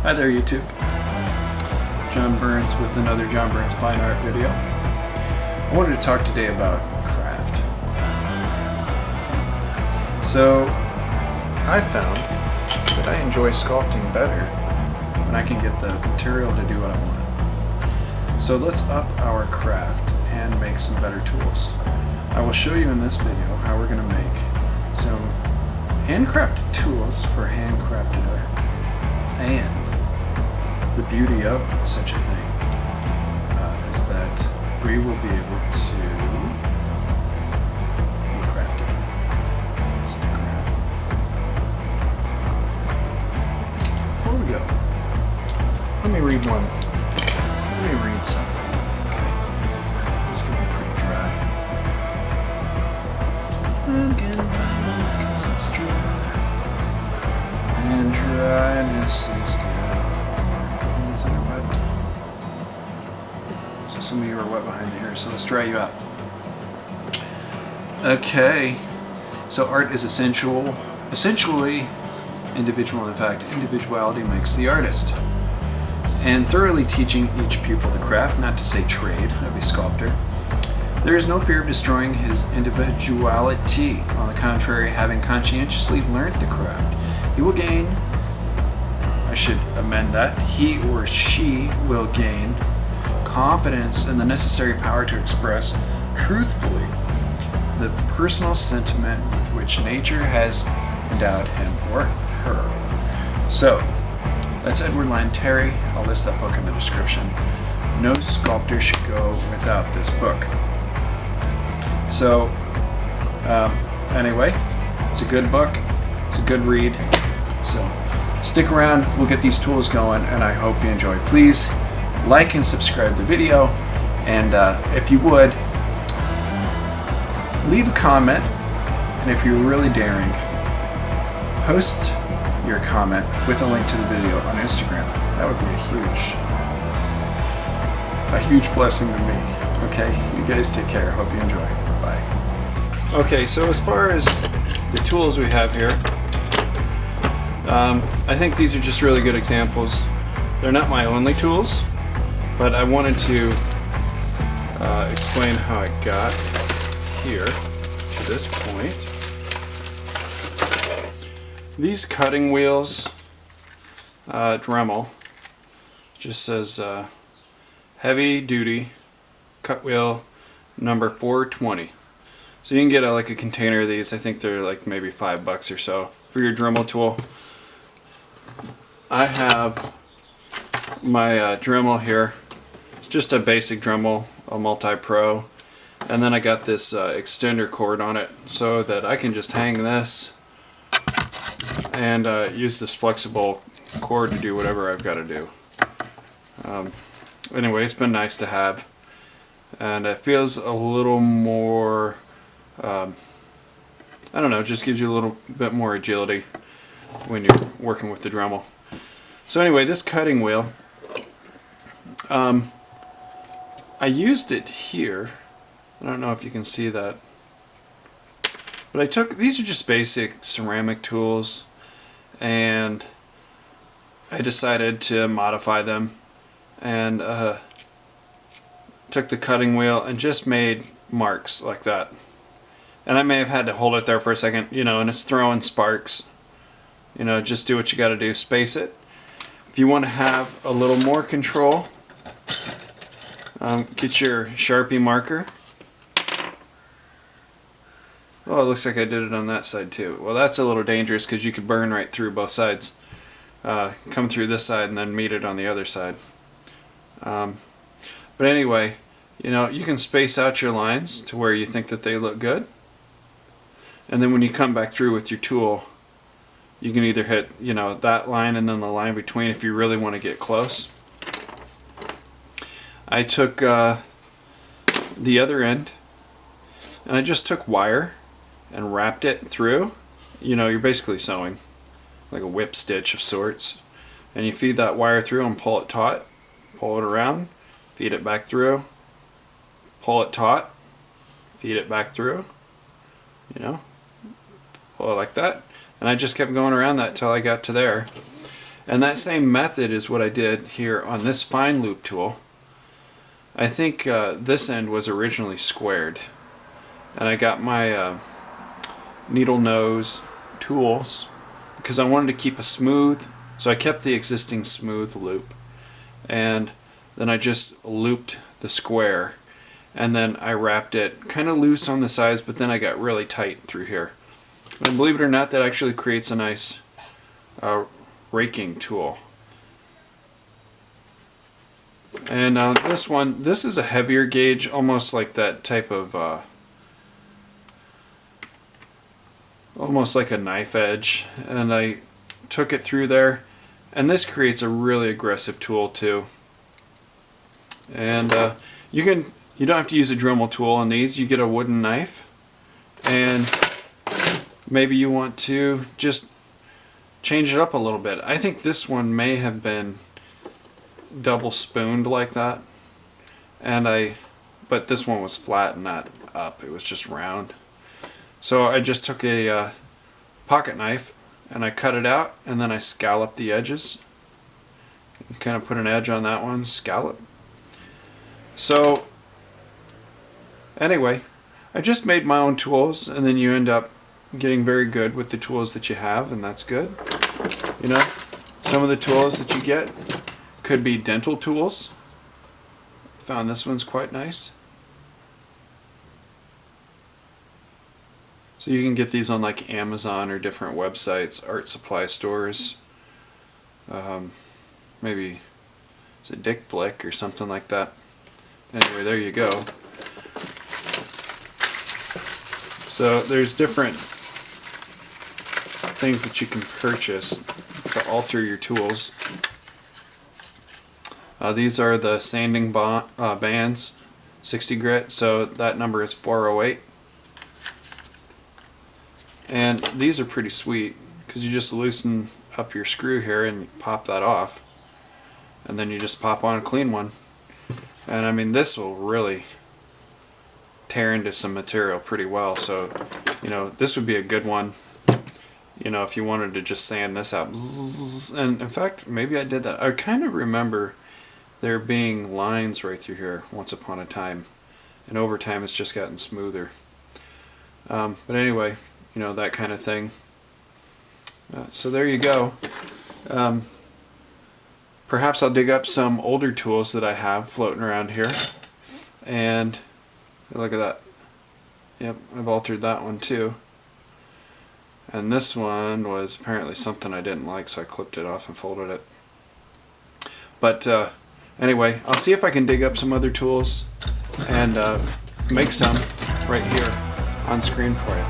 Hi there, YouTube. John Burns with another John Burns Fine Art video. I wanted to talk today about craft. So, I found that I enjoy sculpting better when I can get the material to do what I want. So let's up our craft and make some better tools. I will show you in this video how we're going to make some handcrafted tools for handcrafted art. And the beauty of such a thing is that we will be able to be crafty. Stick around. Before we go, let me read one. Let me read something. Okay, this can be pretty dry. Again, because it's dry. And dryness is good. So some of you are wet behind the ears, so let's dry you out. Okay, so art is essentially individual. In fact, individuality makes the artist. And thoroughly teaching each pupil the craft, not to say trade, of a sculptor. There is no fear of destroying his individuality. On the contrary, having conscientiously learnt the craft, he will gain, I should amend that, he or she will gain confidence and the necessary power to express truthfully the personal sentiment with which nature has endowed him or her. So, that's Edouard Lanteri. I'll list that book in the description. No sculptor should go without this book. So, anyway, it's a good book. It's a good read. So, stick around. We'll get these tools going, and I hope you enjoy. Please like and subscribe the video, and if you would, leave a comment, and if you're really daring, post your comment with a link to the video on Instagram. That would be a huge blessing to me. Okay, you guys take care. Hope you enjoy. Bye. Okay, so as far as the tools we have here, I think these are just really good examples. They're not my only tools, but I wanted to explain how I got here to this point. These cutting wheels, Dremel, just says heavy duty cut wheel number 420. So you can get like a container of these. I think they're like maybe $5 or so for your Dremel tool. I have my Dremel here. It's just a basic Dremel, a multi-pro, and then I got this extender cord on it so that I can just hang this and use this flexible cord to do whatever I've got to do. Anyway, it's been nice to have, and it feels a little more, I don't know, it just gives you a little bit more agility when you're working with the Dremel. So anyway, this cutting wheel, I used it here. I don't know if you can see that, but these are just basic ceramic tools, and I decided to modify them, and took the cutting wheel and just made marks like that. And I may have had to hold it there for a second, you know, and it's throwing sparks. You know, just do what you got to do, space it. If you want to have a little more control, get your Sharpie marker. Oh, it looks like I did it on that side too. Well, that's a little dangerous because you could burn right through both sides. Come through this side and then meet it on the other side. But anyway, you know, you can space out your lines to where you think that they look good. And then when you come back through with your tool, you can either hit, you know, that line and then the line between if you really want to get close. I took the other end and I just took wire and wrapped it through. You know, you're basically sewing, like a whip stitch of sorts. And you feed that wire through and pull it taut, pull it around, feed it back through, pull it taut, feed it back through, you know, pull it like that. And I just kept going around that till I got to there. And that same method is what I did here on this fine loop tool. I think this end was originally squared. And I got my needle nose tools because I wanted to keep a smooth, so I kept the existing smooth loop. And then I just looped the square. And then I wrapped it kind of loose on the sides, but then I got really tight through here. And believe it or not, that actually creates a nice raking tool. And this one, this is a heavier gauge, almost like that type of, almost like a knife edge. And I took it through there. And this creates a really aggressive tool too. And you don't have to use a Dremel tool on these. You get a wooden knife, and maybe you want to just change it up a little bit. I think this one may have been double spooned like that, but this one was flat and not up. It was just round. So I just took a pocket knife and I cut it out, and then I scalloped the edges. Kind of put an edge on that one, scallop. So anyway, I just made my own tools, and then you end up getting very good with the tools that you have, and that's good. You know, some of the tools that you get could be dental tools. Found this one's quite nice. So you can get these on like Amazon or different websites, art supply stores. Maybe it's a Dick Blick or something like that. Anyway, there you go. So there's different things that you can purchase to alter your tools. These are the sanding bands, 60 grit, so that number is 408. And these are pretty sweet because you just loosen up your screw here and pop that off, and then you just pop on a clean one. And I mean, this will really tear into some material pretty well. So, you know, this would be a good one, you know, if you wanted to just sand this out. And in fact, maybe I did that. I kind of remember there being lines right through here once upon a time, and over time it's just gotten smoother. But anyway, you know, that kind of thing. So there you go. Perhaps I'll dig up some older tools that I have floating around here. And look at that. Yep, I've altered that one too. And this one was apparently something I didn't like, so I clipped it off and folded it. But anyway, I'll see if I can dig up some other tools and make some right here on screen for you.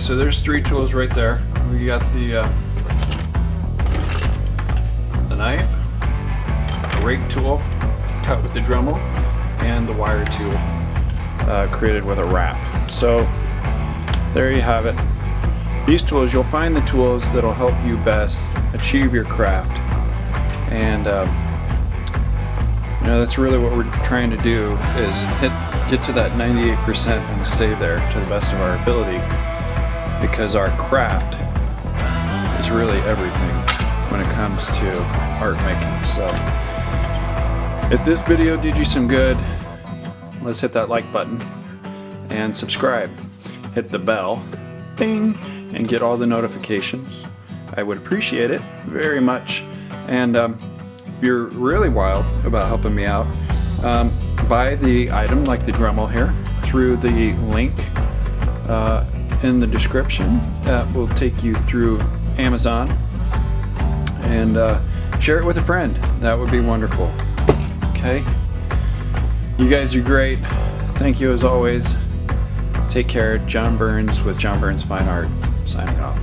so there's 3 tools right there. We got the knife, the rake tool, cut with the Dremel, and the wire tool, created with a wrap. So there you have it. These tools, you'll find the tools that'll help you best achieve your craft. And that's really what we're trying to do, is get to that 98% and stay there to the best of our ability, because our craft is really everything when it comes to art making. So if this video did you some good, let's hit that like button and subscribe. Hit the bell, ding, and get all the notifications. I would appreciate it very much. And if you're really wild about helping me out, buy the item like the Dremel here through the link in the description. That will take you through Amazon, and share it with a friend. That would be wonderful. Okay, you guys are great. Thank you as always. Take care. John Burns with John Burns Fine Art, signing off.